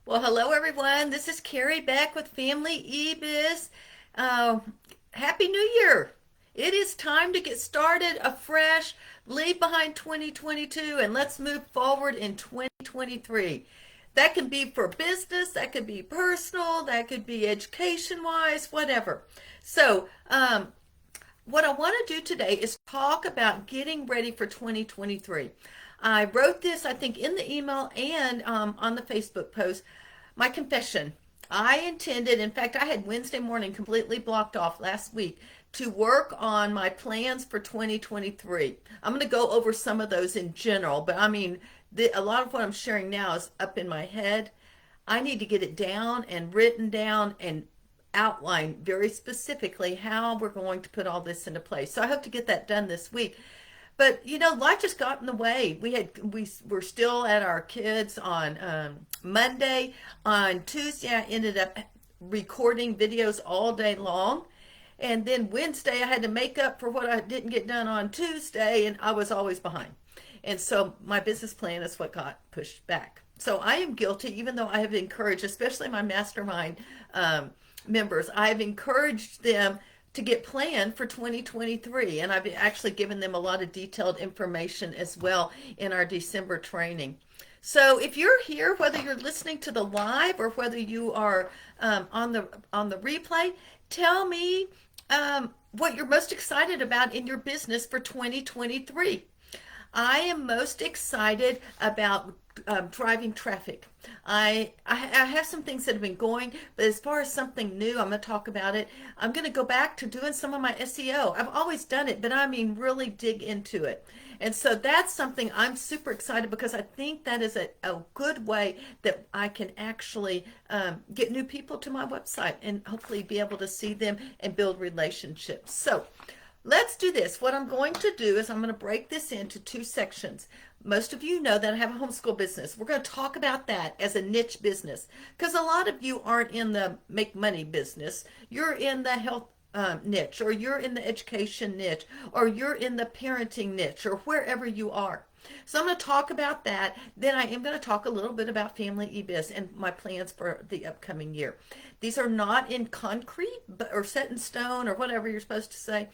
Well, hello everyone. This is Carrie back with FamilyEbiz. Uh, Happy New Year! It is time to get started afresh, leave behind 2022, and let's move forward in 2023. That can be for business, that could be personal, that could be education wise, whatever. So, what I want to do today is talk about getting ready for 2023. I wrote this, I think, in the email and on the Facebook post. My confession. I intended, in fact, I had Wednesday morning completely blocked off last week to work on my plans for 2023. I'm going to go over some of those in general, but I mean, a lot of what I'm sharing now is up in my head. I need to get it down and written down and outline very specifically how we're going to put all this into place. So I hope to get that done this week. But life just got in the way. We were still at our kids on Monday. On Tuesday, I ended up recording videos all day long. And then Wednesday, I had to make up for what I didn't get done on Tuesday, and I was always behind. And so my business plan is what got pushed back. So I am guilty, even though I have encouraged, especially my mastermind members, I have encouraged them to get planned for 2023. And I've actually given them a lot of detailed information as well in our December training. So if you're here, whether you're listening to the live or whether you are on the replay, tell me what you're most excited about in your business for 2023. I am most excited about driving traffic. I have some things that have been going, but as far as something new, I'm going to talk about it. I'm going to go back to doing some of my SEO. I've always done it, but I mean really dig into it. And so that's something I'm super excited because I think that is a good way that I can actually get new people to my website and hopefully be able to see them and build relationships. So let's do this. What I'm going to do is I'm going to break this into two sections. Most of you know that I have a homeschool business. We're going to talk about that as a niche business because a lot of you aren't in the make money business. You're in the health niche, or you're in the education niche, or you're in the parenting niche, or wherever you are. So I'm going to talk about that. Then I am going to talk a little bit about FamilyEbiz and my plans for the upcoming year. These are not in concrete or set in stone or whatever you're supposed to say,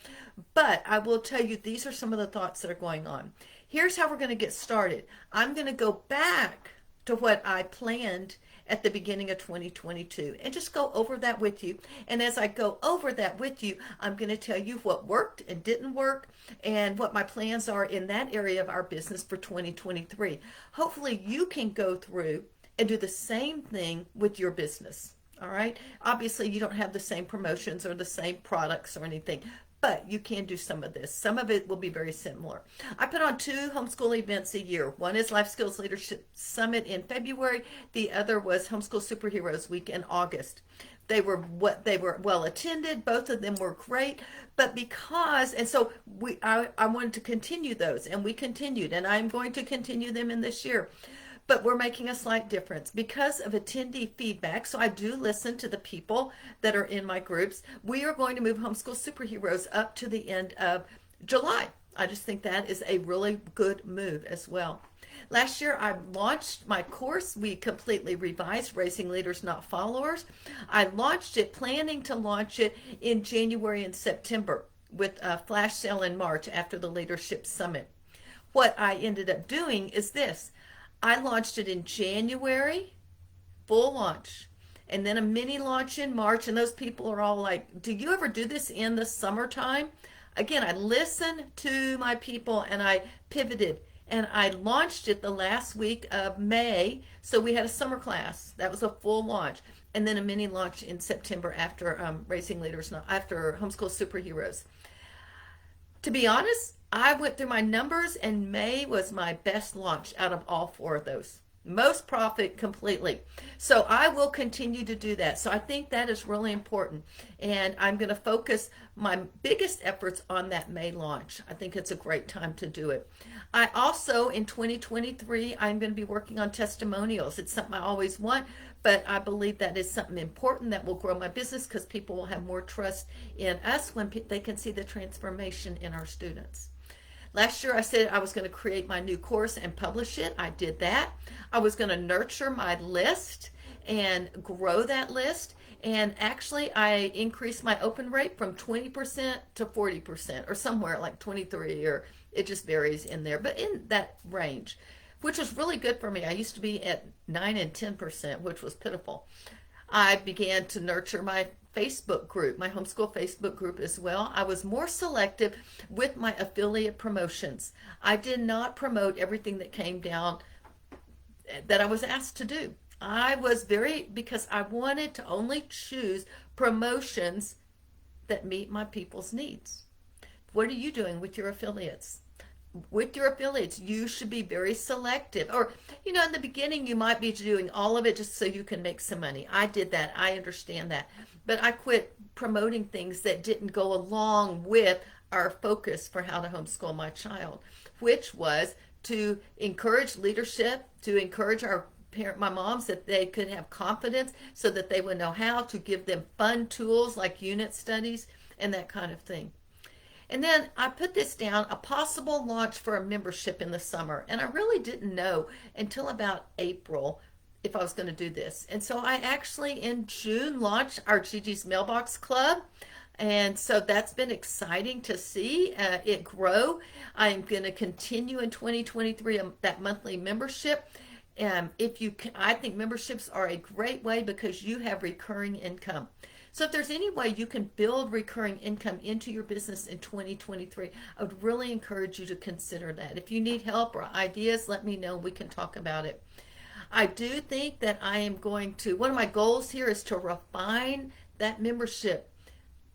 but I will tell you these are some of the thoughts that are going on. Here's how we're going to get started. I'm going to go back to what I planned at the beginning of 2022 and just go over that with you. And as I go over that with you, I'm going to tell you what worked and didn't work and what my plans are in that area of our business for 2023. Hopefully you can go through and do the same thing with your business. All right. Obviously, you don't have the same promotions or the same products or anything, but you can do some of this. Some of it will be very similar. I put on two homeschool events a year. One is Life Skills Leadership Summit in February. The other was Homeschool Superheroes Week in August. They were well attended. Both of them were great, but I wanted to continue those, and we continued, and I'm going to continue them in this year. But we're making a slight difference because of attendee feedback. So I do listen to the people that are in my groups. We are going to move Homeschool Superheroes up to the end of July. I just think that is a really good move as well. Last year, I launched my course. We completely revised Raising Leaders, Not Followers. I launched it, planning to launch it in January and September with a flash sale in March after the Leadership Summit. What I ended up doing is this. I launched it in January, full launch, and then a mini launch in March. And those people are all like, do you ever do this in the summertime? Again, I listened to my people and I pivoted and I launched it the last week of May. So we had a summer class. That was a full launch. And then a mini launch in September after Raising Leaders, after Homeschool Superheroes. To be honest, I went through my numbers and May was my best launch out of all four of those. Most profit completely. So I will continue to do that. So I think that is really important. And I'm going to focus my biggest efforts on that May launch. I think it's a great time to do it. I also, in 2023, I'm going to be working on testimonials. It's something I always want, but I believe that is something important that will grow my business because people will have more trust in us when they can see the transformation in our students. Last year I said I was going to create my new course and publish it. I did that. I was going to nurture my list and grow that list. And actually, I increased my open rate from 20% to 40%, or somewhere like 23, or it just varies in there, but in that range, which was really good for me. I used to be at 9 and 10%, which was pitiful. I began to nurture my Facebook group, my homeschool Facebook group as well. I was more selective with my affiliate promotions. I did not promote everything that came down that I was asked to do. I was because I wanted to only choose promotions that meet my people's needs. What are you doing with your affiliates? With your affiliates, you should be very selective. Or, in the beginning, you might be doing all of it just so you can make some money. I did that. I understand that. But I quit promoting things that didn't go along with our focus for how to homeschool my child, which was to encourage leadership, to encourage my moms, that they could have confidence so that they would know how to give them fun tools like unit studies and that kind of thing. And then I put this down, a possible launch for a membership in the summer. And I really didn't know until about April if I was going to do this. And so I actually in June launched our Gigi's Mailbox Club. And so that's been exciting to see it grow. I'm going to continue in 2023 that monthly membership. I think memberships are a great way because you have recurring income. So if there's any way you can build recurring income into your business in 2023, I would really encourage you to consider that. If you need help or ideas, let me know. We can talk about it. I do think that one of my goals here is to refine that membership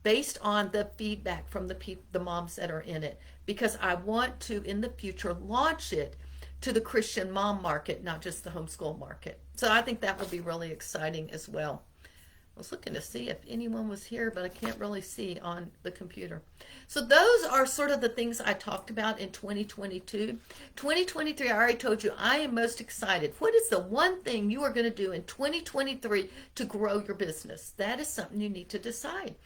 based on the feedback from the moms that are in it, because I want to, in the future, launch it to the Christian mom market, not just the homeschool market. So I think that will be really exciting as well. I was looking to see if anyone was here, but I can't really see on the computer. So those are sort of the things I talked about in 2022. 2023, I already told you, I am most excited. What is the one thing you are going to do in 2023 to grow your business? That is something you need to decide.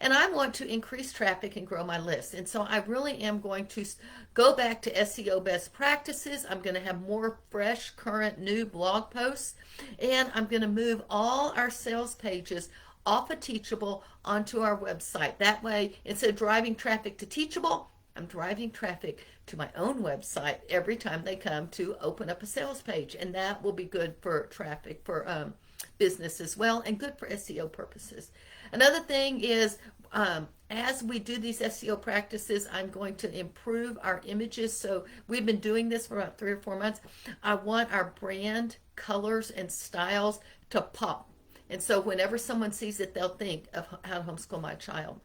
And I want to increase traffic and grow my list. And so I really am going to go back to SEO best practices. I'm going to have more fresh, current, new blog posts. And I'm going to move all our sales pages off of Teachable onto our website. That way, instead of driving traffic to Teachable, I'm driving traffic to my own website every time they come to open up a sales page. And that will be good for traffic, for business as well, and good for SEO purposes. Another thing is, as we do these SEO practices, I'm going to improve our images. So we've been doing this for about 3 or 4 months. I want our brand colors and styles to pop. And so whenever someone sees it, they'll think of how to homeschool my child.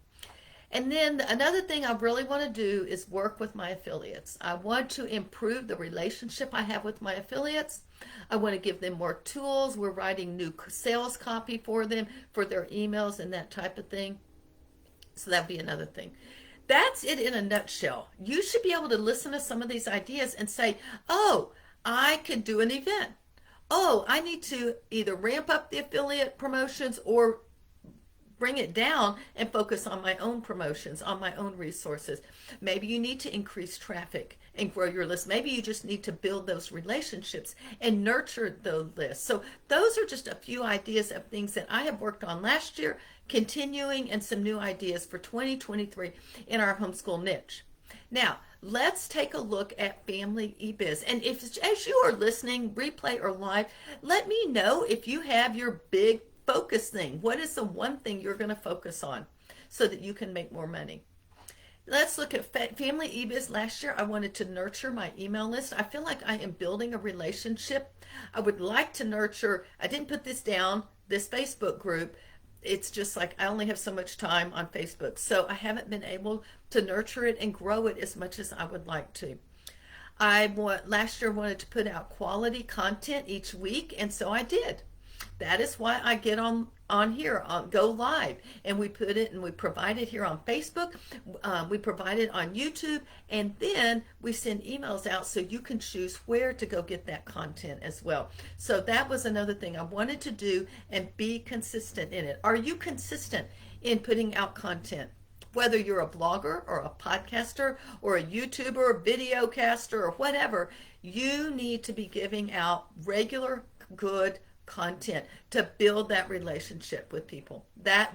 And then another thing I really want to do is work with my affiliates. I want to improve the relationship I have with my affiliates. I want to give them more tools. We're writing new sales copy for them, for their emails and that type of thing. So that'd be another thing. That's it in a nutshell. You should be able to listen to some of these ideas and say, oh, I could do an event. Oh, I need to either ramp up the affiliate promotions or bring it down and focus on my own promotions, on my own resources. Maybe you need to increase traffic and grow your list. Maybe you just need to build those relationships and nurture the list. So those are just a few ideas of things that I have worked on last year, continuing, and some new ideas for 2023 in our homeschool niche. Now, let's take a look at FamilyEbiz. And as you are listening, replay or live, let me know if you have your big focus thing. What is the one thing you're going to focus on so that you can make more money? Let's look at FamilyEbiz. Last year, I wanted to nurture my email list. I feel like I am building a relationship. I would like to nurture, I didn't put this down, this Facebook group. It's just like I only have so much time on Facebook. So I haven't been able to nurture it and grow it as much as I would like to. Last year wanted to put out quality content each week, and so I did. That is why I get on here, go live, and we put it and we provide it here on Facebook. We provide it on YouTube, and then we send emails out so you can choose where to go get that content as well. So that was another thing I wanted to do, and be consistent in it. Are you consistent in putting out content? Whether you're a blogger or a podcaster or a YouTuber, videocaster, or whatever, you need to be giving out regular, good, content to build that relationship with people.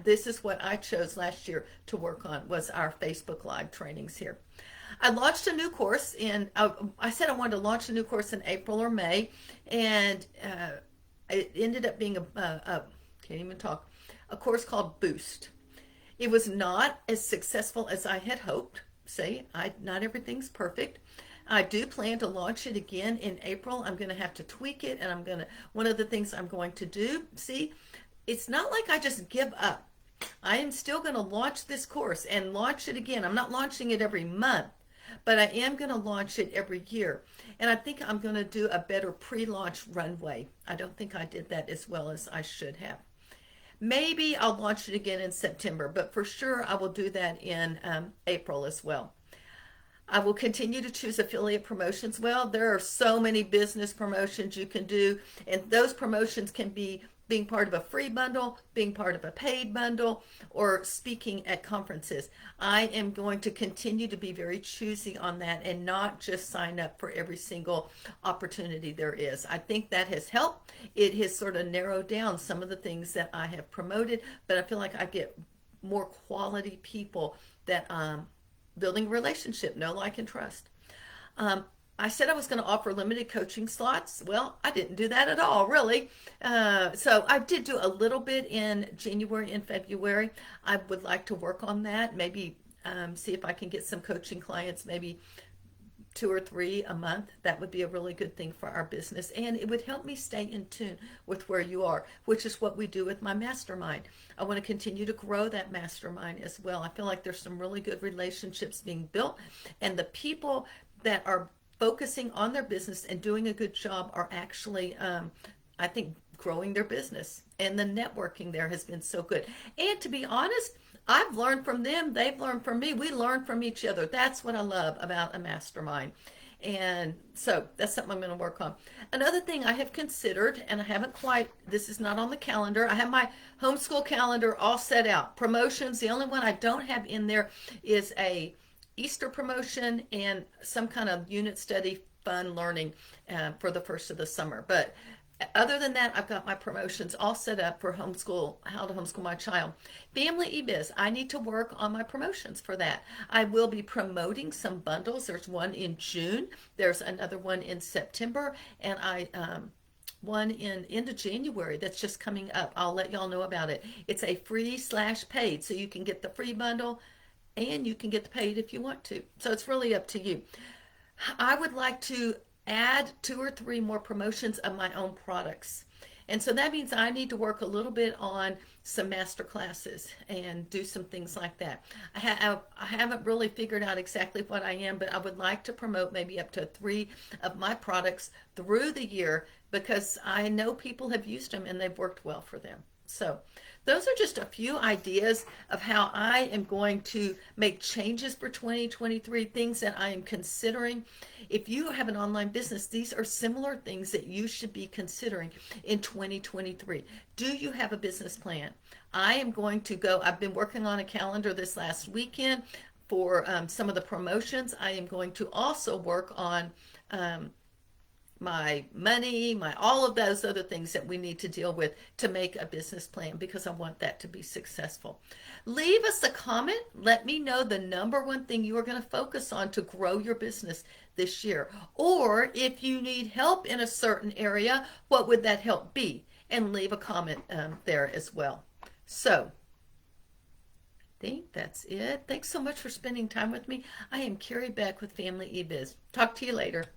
This is what I chose last year to work on, was our Facebook Live trainings here. I launched a new course I said I wanted to launch a new course in April or May, and it ended up being can't even talk, a course called Boost. It was not as successful as I had hoped. See, not everything's perfect. I do plan to launch it again in April. I'm going to have to tweak it, and one of the things I'm going to do, see, it's not like I just give up. I am still going to launch this course and launch it again. I'm not launching it every month, but I am going to launch it every year. And I think I'm going to do a better pre-launch runway. I don't think I did that as well as I should have. Maybe I'll launch it again in September, but for sure I will do that in April as well. I will continue to choose affiliate promotions. Well, there are so many business promotions you can do, and those promotions can be being part of a free bundle, being part of a paid bundle, or speaking at conferences. I am going to continue to be very choosy on that and not just sign up for every single opportunity there is. I think that has helped. It has sort of narrowed down some of the things that I have promoted, but I feel like I get more quality people that building a relationship, know, like, and trust. I said I was going to offer limited coaching slots. Well, I didn't do that at all, really. So I did do a little bit in January and February. I would like to work on that, maybe see if I can get some coaching clients, maybe 2 or 3 a month. That would be a really good thing for our business, and it would help me stay in tune with where you are, which is what we do with my mastermind. I want to continue to grow that mastermind as well. I feel like there's some really good relationships being built, and the people that are focusing on their business and doing a good job are actually, I think, growing their business, and the networking there has been so good. And to be honest, I've learned from them, they've learned from me, we learn from each other. That's what I love about a mastermind. And so that's something I'm going to work on. Another thing I have considered, and I haven't quite, this is not on the calendar, I have my homeschool calendar all set out. Promotions, the only one I don't have in there is a Easter promotion and some kind of unit study fun learning for the first of the summer. But other than that, I've got my promotions all set up for homeschool, how to homeschool my child. FamilyEbiz, I need to work on my promotions for that. I will be promoting some bundles. There's one in June. There's another one in September. And one in end of January that's just coming up. I'll let y'all know about it. It's a free/paid, so you can get the free bundle and you can get the paid if you want to. So it's really up to you. I would like to add 2 or 3 more promotions of my own products. And so that means I need to work a little bit on some master classes and do some things like that. I haven't really figured out exactly what I am, but I would like to promote maybe up to 3 of my products through the year, because I know people have used them and they've worked well for them. So those are just a few ideas of how I am going to make changes for 2023, things that I am considering. If you have an online business, these are similar things that you should be considering in 2023. Do you have a business plan? I am going to go, I've been working on a calendar this last weekend for some of the promotions. I am going to also work on my money, all of those other things that we need to deal with to make a business plan, because I want that to be successful. Leave us a comment. Let me know the #1 thing you are going to focus on to grow your business this year. Or if you need help in a certain area, what would that help be? And leave a comment there as well. So I think that's it. Thanks so much for spending time with me. I am Carrie Beck with FamilyEbiz. Talk to you later.